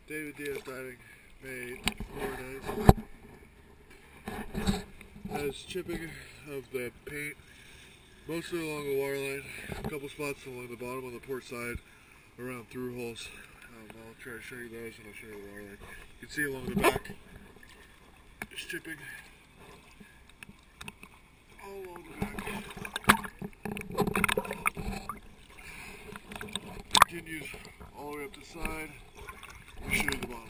David Diaz diving, May Floridays. Has chipping of the paint, mostly along the waterline. A couple spots along the bottom on the port side, around through holes. I'll try to show you those, and I'll show you the waterline. You can see along the back, there's chipping all along the back. Continues all the way up the side. I'll show you the bottom.